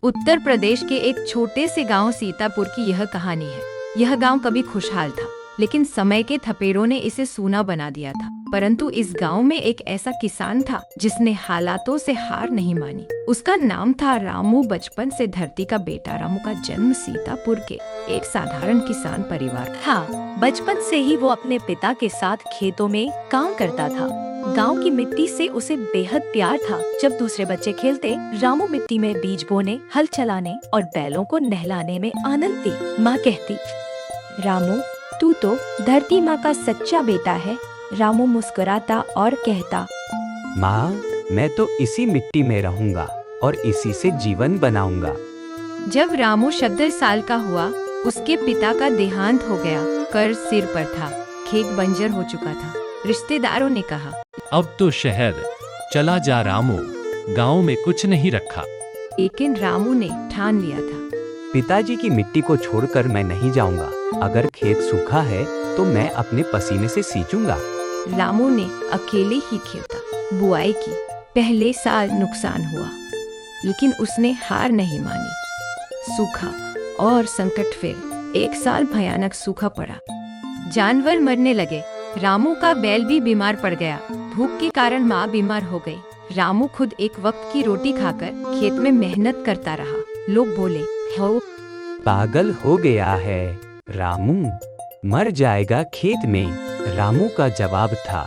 उत्तर प्रदेश के एक छोटे से गांव सीतापुर की यह कहानी है। यह गांव कभी खुशहाल था, लेकिन समय के थपेड़ों ने इसे सूना बना दिया था। परंतु इस गांव में एक ऐसा किसान था जिसने हालातों से हार नहीं मानी। उसका नाम था रामू। बचपन से धरती का बेटा रामू का जन्म सीतापुर के एक साधारण किसान परिवार था। बचपन से ही वो अपने पिता के साथ खेतों में काम करता था। गांव की मिट्टी से उसे बेहद प्यार था। जब दूसरे बच्चे खेलते, रामू मिट्टी में बीज बोने, हल चलाने और बैलों को नहलाने में आनंद थी। माँ कहती, रामू तू तो धरती माँ का सच्चा बेटा है। रामू मुस्कुराता और कहता, माँ मैं तो इसी मिट्टी में रहूंगा और इसी से जीवन बनाऊंगा। जब रामू 17 साल का हुआ, उसके पिता का देहांत हो गया। कर्ज सिर पर था, खेत बंजर हो चुका था। रिश्तेदारों ने कहा, अब तो शहर चला जा रामू, गांव में कुछ नहीं रखा। लेकिन रामू ने ठान लिया था। पिताजी की मिट्टी को छोड़कर मैं नहीं जाऊंगा। अगर खेत सूखा है तो मैं अपने पसीने से सींचूंगा। रामू ने अकेले ही खेता बुआई की। पहले साल नुकसान हुआ, लेकिन उसने हार नहीं मानी। सूखा और संकट फिर। एक साल भयानक सूखा पड़ा, जानवर मरने लगे। रामू का बैल भी बीमार पड़ गया। भूख के कारण माँ बीमार हो गई। रामू खुद एक वक्त की रोटी खाकर खेत में मेहनत करता रहा। लोग बोले, हो पागल हो गया है, रामू मर जाएगा खेत में। रामू का जवाब था,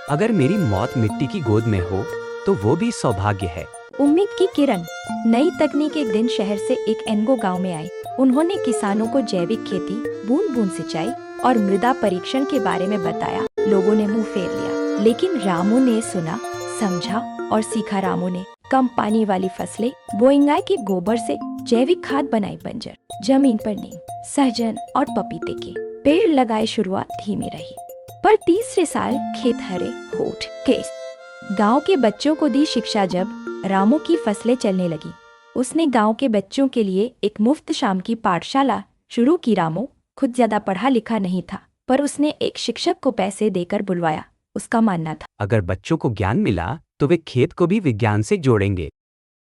अगर मेरी मौत मिट्टी की गोद में हो तो वो भी सौभाग्य है। उम्मीद की किरण। नई तकनीक एक दिन शहर से एक एनगो गांव में आई। उन्होंने किसानों को जैविक खेती, बूंद बूंद सिंचाई और मृदा परीक्षण के बारे में बताया। लोगों ने मुंह फेर लिया, लेकिन रामू ने सुना, समझा और सीखा। रामू ने कम पानी वाली फसलें, बोएंगाई के गोबर से जैविक खाद बनाई। बंजर जमीन पर नीम, सहजन और पपीते के पेड़ लगाए। शुरुआत धीमी रही, पर तीसरे साल खेत हरे होठ के। गांव के बच्चों को दी शिक्षा। जब रामू की फसलें चलने लगी, उसने गांव के बच्चों के लिए एक मुफ्त शाम की पाठशाला शुरू की। रामू खुद ज्यादा पढ़ा लिखा नहीं था, पर उसने एक शिक्षक को पैसे देकर बुलवाया। उसका मानना था, अगर बच्चों को ज्ञान मिला तो वे खेत को भी विज्ञान से जोड़ेंगे।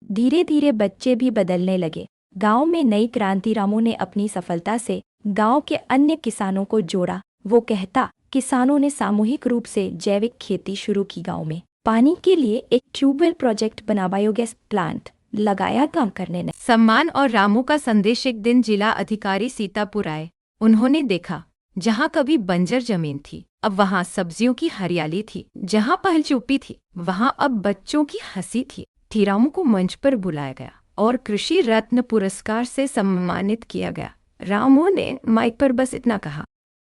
धीरे धीरे बच्चे भी बदलने लगे। गांव में नई क्रांति। रामू ने अपनी सफलता से गांव के अन्य किसानों को जोड़ा। वो कहता, किसानों ने सामूहिक रूप से जैविक खेती शुरू की। गांव में पानी के लिए एक ट्यूबवेल प्रोजेक्ट बना, बायोगैस प्लांट लगाया। काम करने ने सम्मान और रामू का संदेश। एक दिन जिला अधिकारी सीतापुर आए। उन्होंने देखा, जहाँ कभी बंजर जमीन थी, अब वहाँ सब्जियों की हरियाली थी। जहाँ पहल चुप्पी थी, वहाँ अब बच्चों की हंसी थी। रामू को मंच पर बुलाया गया और कृषि रत्न पुरस्कार से सम्मानित किया गया। रामू ने माइक पर बस इतना कहा,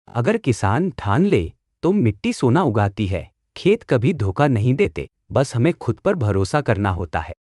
अगर किसान ठान ले तो मिट्टी सोना उगाती है। खेत कभी धोखा नहीं देते, बस हमें खुद पर भरोसा करना होता है।